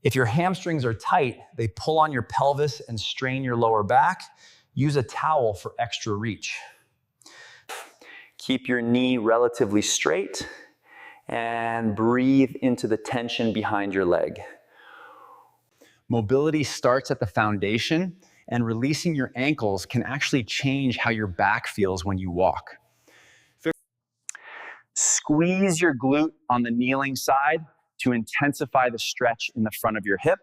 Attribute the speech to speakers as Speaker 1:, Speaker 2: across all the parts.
Speaker 1: If your hamstrings are tight, they pull on your pelvis and strain your lower back. Use a towel for extra reach. Keep your knee relatively straight and breathe into the tension behind your leg. Mobility starts at the foundation, and releasing your ankles can actually change how your back feels when you walk. Squeeze your glute on the kneeling side to intensify the stretch in the front of your hip.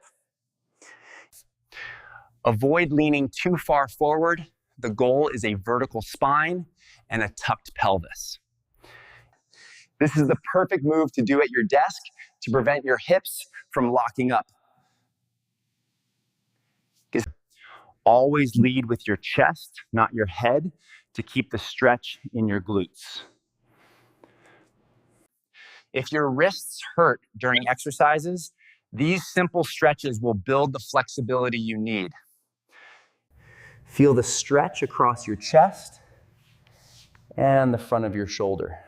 Speaker 1: Avoid leaning too far forward. The goal is a vertical spine and a tucked pelvis. This is the perfect move to do at your desk to prevent your hips from locking up. Always lead with your chest, not your head, to keep the stretch in your glutes. If your wrists hurt during exercises, these simple stretches will build the flexibility you need. Feel the stretch across your chest and the front of your shoulder.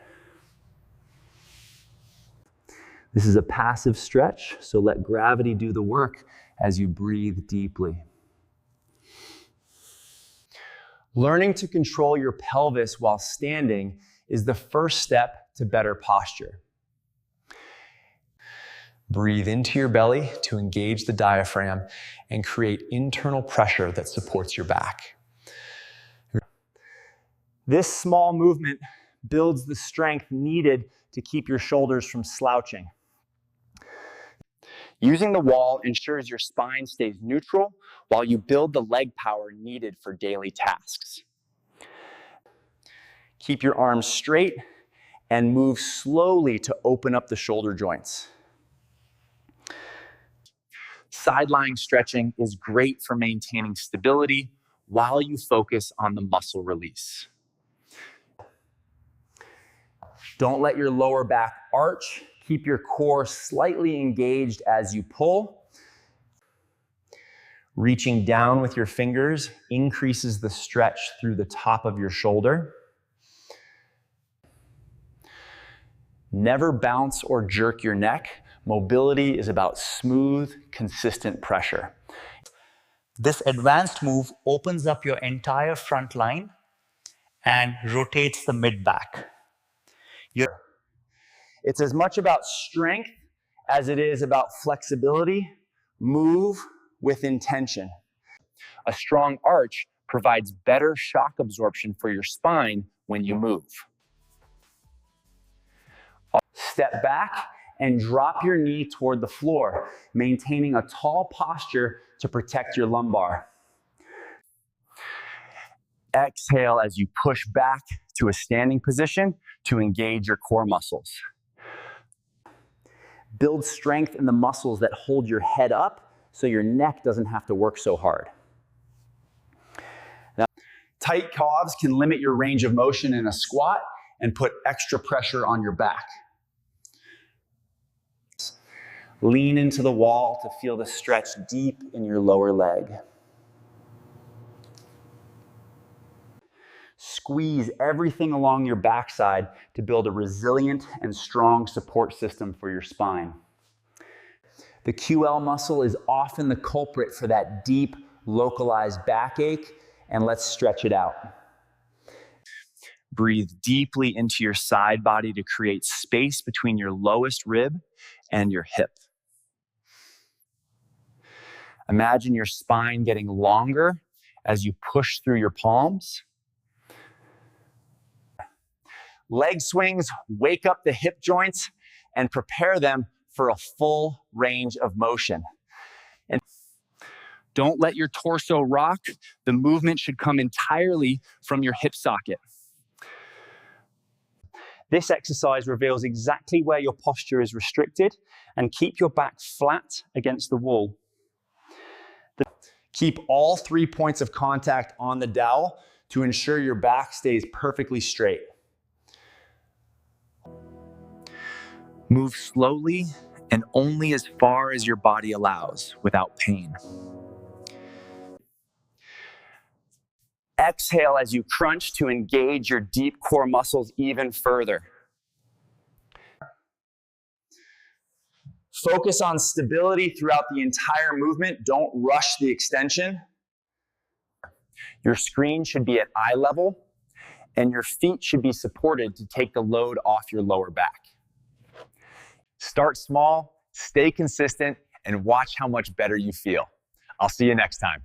Speaker 1: This is a passive stretch, so let gravity do the work as you breathe deeply. Learning to control your pelvis while standing is the first step to better posture. Breathe into your belly to engage the diaphragm and create internal pressure that supports your back. This small movement builds the strength needed to keep your shoulders from slouching. Using the wall ensures your spine stays neutral while you build the leg power needed for daily tasks. Keep your arms straight and move slowly to open up the shoulder joints. Side-lying stretching is great for maintaining stability while you focus on the muscle release. Don't let your lower back arch. Keep your core slightly engaged as you pull. Reaching down with your fingers increases the stretch through the top of your shoulder. Never bounce or jerk your neck. Mobility is about smooth, consistent pressure.
Speaker 2: This advanced move opens up your entire front line and rotates the mid-back.
Speaker 1: It's as much about strength as it is about flexibility. Move with intention. A strong arch provides better shock absorption for your spine when you move. Step back and drop your knee toward the floor, maintaining a tall posture to protect your lumbar. Exhale as you push back to a standing position to engage your core muscles. Build strength in the muscles that hold your head up so your neck doesn't have to work so hard. Now, tight calves can limit your range of motion in a squat and put extra pressure on your back. Lean into the wall to feel the stretch deep in your lower leg. Squeeze everything along your backside to build a resilient and strong support system for your spine. The QL muscle is often the culprit for that deep, localized backache, and let's stretch it out. Breathe deeply into your side body to create space between your lowest rib and your hip. Imagine your spine getting longer as you push through your palms. Leg swings wake up the hip joints and prepare them for a full range of motion. And don't let your torso rock. The movement should come entirely from your hip socket. This exercise reveals exactly where your posture is restricted and keep your back flat against the wall. Keep all 3 points of contact on the dowel to ensure your back stays perfectly straight. Move slowly and only as far as your body allows without pain. Exhale as you crunch to engage your deep core muscles even further. Focus on stability throughout the entire movement. Don't rush the extension. Your screen should be at eye level, and your feet should be supported to take the load off your lower back. Start small, stay consistent, and watch how much better you feel. I'll see you next time.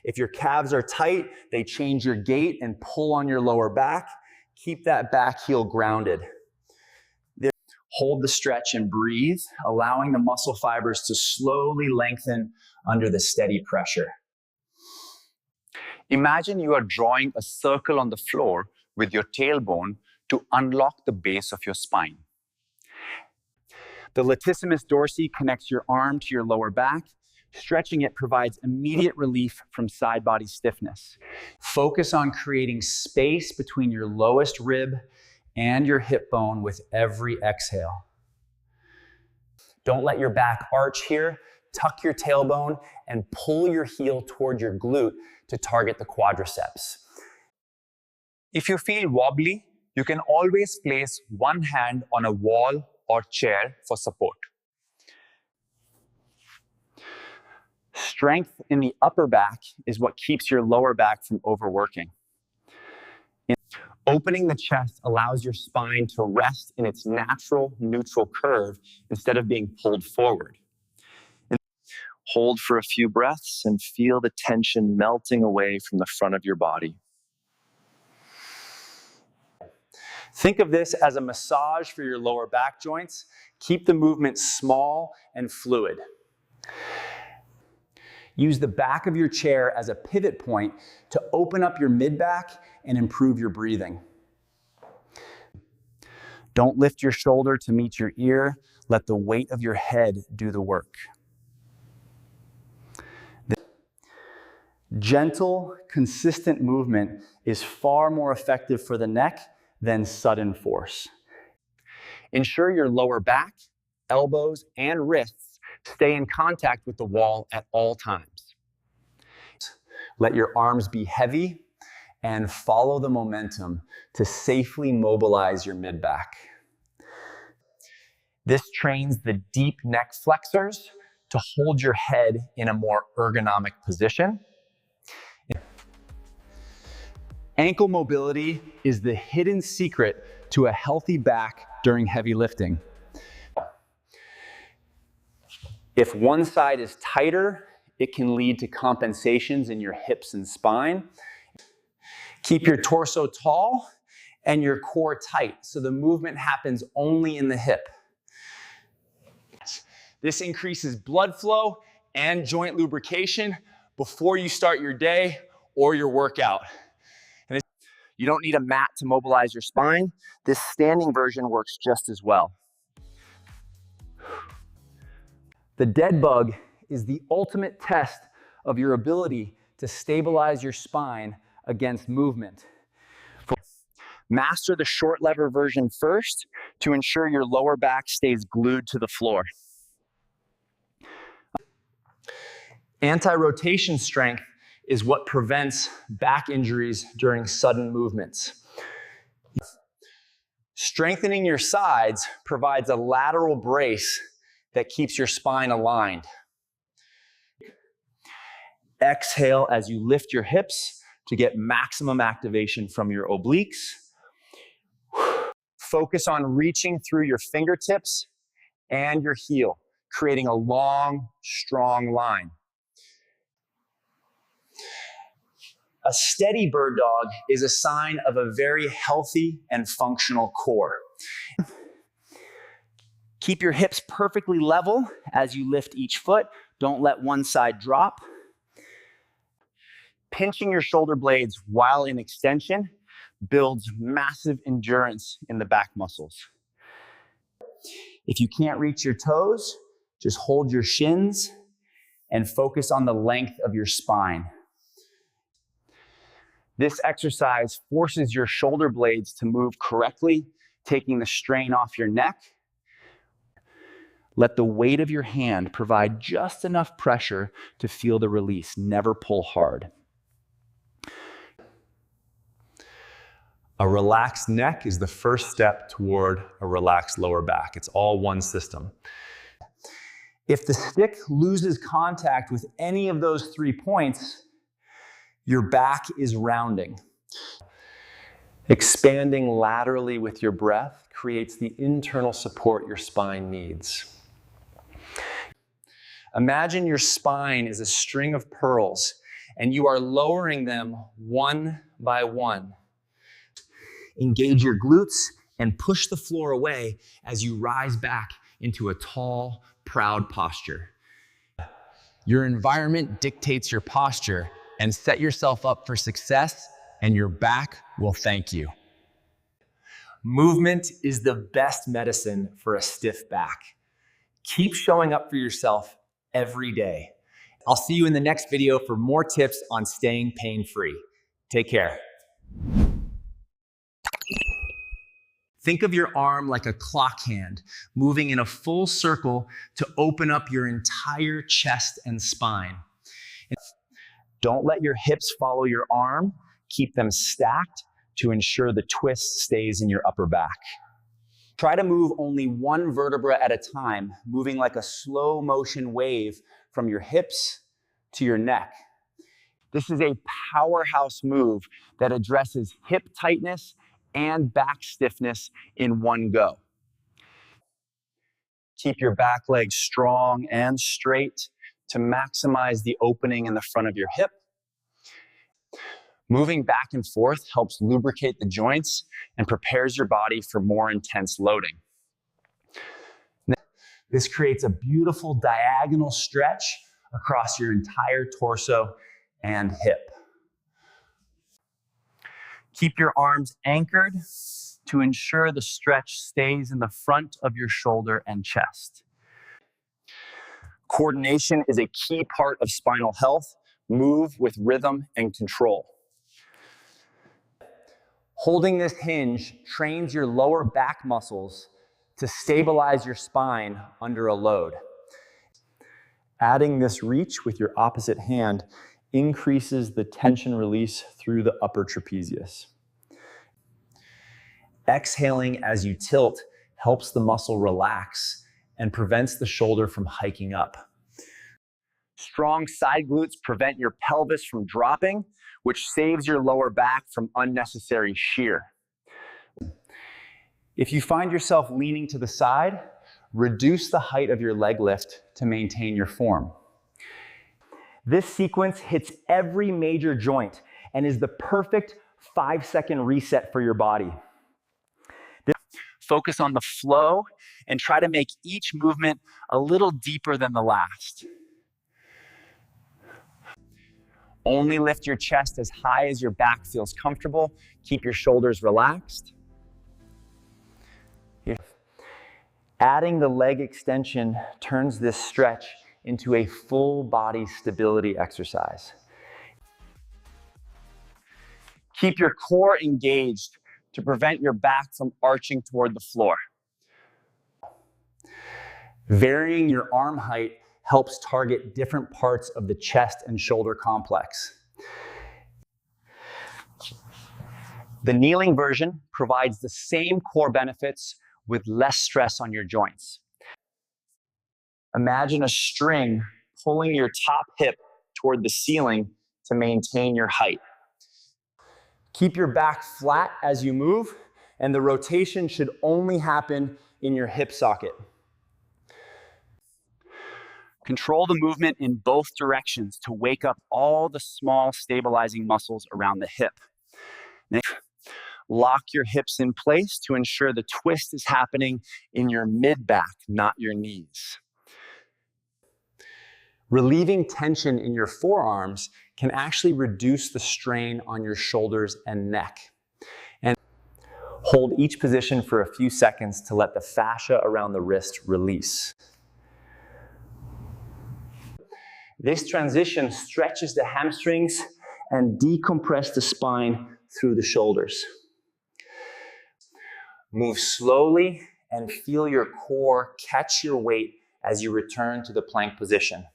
Speaker 1: If your calves are tight, they change your gait and pull on your lower back. Keep that back heel grounded. Hold the stretch and breathe, allowing the muscle fibers to slowly lengthen under the steady pressure. Imagine you are drawing a circle on the floor with your tailbone to unlock the base of your spine. The latissimus dorsi connects your arm to your lower back. Stretching it provides immediate relief from side body stiffness. Focus on creating space between your lowest rib and your hip bone with every exhale. Don't let your back arch here. Tuck your tailbone and pull your heel toward your glute to target the quadriceps. If you feel wobbly, you can always place one hand on a wall or chair for support. Strength in the upper back is what keeps your lower back from overworking. Opening the chest allows your spine to rest in its natural neutral curve instead of being pulled forward. Hold for a few breaths and feel the tension melting away from the front of your body. Think of this as a massage for your lower back joints. Keep the movement small and fluid. Use the back of your chair as a pivot point to open up your mid-back and improve your breathing. Don't lift your shoulder to meet your ear. Let the weight of your head do the work. Gentle, consistent movement is far more effective for the neck than sudden force. Ensure your lower back, elbows, and wrists stay in contact with the wall at all times. Let your arms be heavy and follow the momentum to safely mobilize your mid-back. This trains the deep neck flexors to hold your head in a more ergonomic position. Ankle mobility is the hidden secret to a healthy back during heavy lifting. If one side is tighter, it can lead to compensations in your hips and spine. Keep your torso tall and your core tight so the movement happens only in the hip. This increases blood flow and joint lubrication before you start your day or your workout. And you don't need a mat to mobilize your spine. This standing version works just as well. The dead bug is the ultimate test of your ability to stabilize your spine against movement. Master the short lever version first to ensure your lower back stays glued to the floor. Anti-rotation strength is what prevents back injuries during sudden movements. Strengthening your sides provides a lateral brace that keeps your spine aligned. Exhale as you lift your hips to get maximum activation from your obliques. Focus on reaching through your fingertips and your heel, creating a long, strong line. A steady bird dog is a sign of a very healthy and functional core. Keep your hips perfectly level as you lift each foot. Don't let one side drop. Pinching your shoulder blades while in extension builds massive endurance in the back muscles. If you can't reach your toes, just hold your shins and focus on the length of your spine. This exercise forces your shoulder blades to move correctly, taking the strain off your neck. Let the weight of your hand provide just enough pressure to feel the release. Never pull hard.
Speaker 3: A relaxed neck is the first step toward a relaxed lower back. It's all one system.
Speaker 1: If the stick loses contact with any of those 3 points, your back is rounding.
Speaker 3: Expanding laterally with your breath creates the internal support your spine needs. Imagine your spine is a string of pearls, and you are lowering them one by one. Engage your glutes and push the floor away as you rise back into a tall, proud posture.
Speaker 4: Your environment dictates your posture, and set yourself up for success, and your back will thank you.
Speaker 3: Movement is the best medicine for a stiff back. Keep showing up for yourself every day.
Speaker 1: I'll see you in the next video for more tips on staying pain-free. Take care. Think of your arm like a clock hand, moving in a full circle to open up your entire chest and spine. Don't let your hips follow your arm. Keep them stacked to ensure the twist stays in your upper back. Try to move only one vertebra at a time, moving like a slow motion wave from your hips to your neck. This is a powerhouse move that addresses hip tightness and back stiffness in one go. Keep your back leg strong and straight to maximize the opening in the front of your hip. Moving back and forth helps lubricate the joints and prepares your body for more intense loading. This creates a beautiful diagonal stretch across your entire torso and hip. Keep your arms anchored to ensure the stretch stays in the front of your shoulder and chest. Coordination is a key part of spinal health. Move with rhythm and control. Holding this hinge trains your lower back muscles to stabilize your spine under a load. Adding this reach with your opposite hand increases the tension release through the upper trapezius. Exhaling as you tilt helps the muscle relax and prevents the shoulder from hiking up. Strong side glutes prevent your pelvis from dropping, which saves your lower back from unnecessary shear. If you find yourself leaning to the side, reduce the height of your leg lift to maintain your form. This sequence hits every major joint and is the perfect 5-second reset for your body. Focus on the flow and try to make each movement a little deeper than the last. Only lift your chest as high as your back feels comfortable. Keep your shoulders relaxed. Here. Adding the leg extension turns this stretch into a full body stability exercise. Keep your core engaged to prevent your back from arching toward the floor. Varying your arm height helps target different parts of the chest and shoulder complex. The kneeling version provides the same core benefits with less stress on your joints. Imagine a string pulling your top hip toward the ceiling to maintain your height. Keep your back flat as you move, and the rotation should only happen in your hip socket. Control the movement in both directions to wake up all the small stabilizing muscles around the hip. Next, lock your hips in place to ensure the twist is happening in your mid-back, not your knees. Relieving tension in your forearms can actually reduce the strain on your shoulders and neck. And hold each position for a few seconds to let the fascia around the wrist release. This transition stretches the hamstrings and decompresses the spine through the shoulders. Move slowly and feel your core catch your weight as you return to the plank position.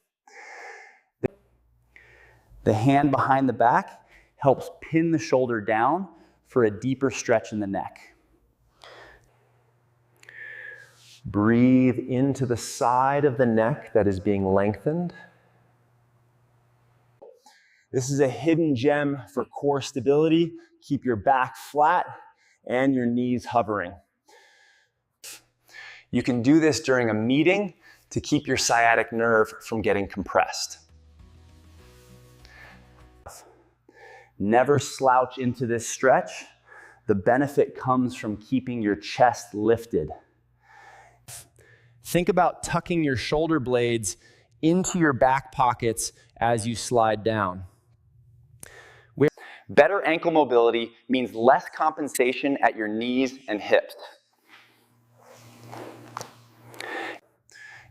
Speaker 1: The hand behind the back helps pin the shoulder down for a deeper stretch in the neck.
Speaker 5: Breathe into the side of the neck that is being lengthened.
Speaker 1: This is a hidden gem for core stability. Keep your back flat and your knees hovering. You can do this during a meeting to keep your sciatic nerve from getting compressed. Never slouch into this stretch. The benefit comes from keeping your chest lifted. Think about tucking your shoulder blades into your back pockets as you slide down. Better ankle mobility means less compensation at your knees and hips.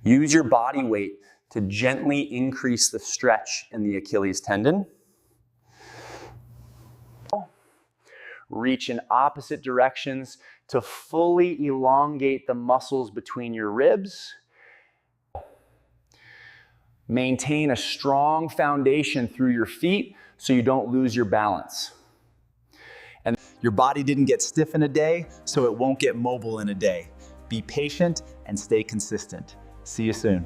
Speaker 1: Use your body weight to gently increase the stretch in the Achilles tendon. Reach in opposite directions to fully elongate the muscles between your ribs. Maintain a strong foundation through your feet so you don't lose your balance. And your body didn't get stiff in a day, so it won't get mobile in a day. Be patient and stay consistent. See you soon.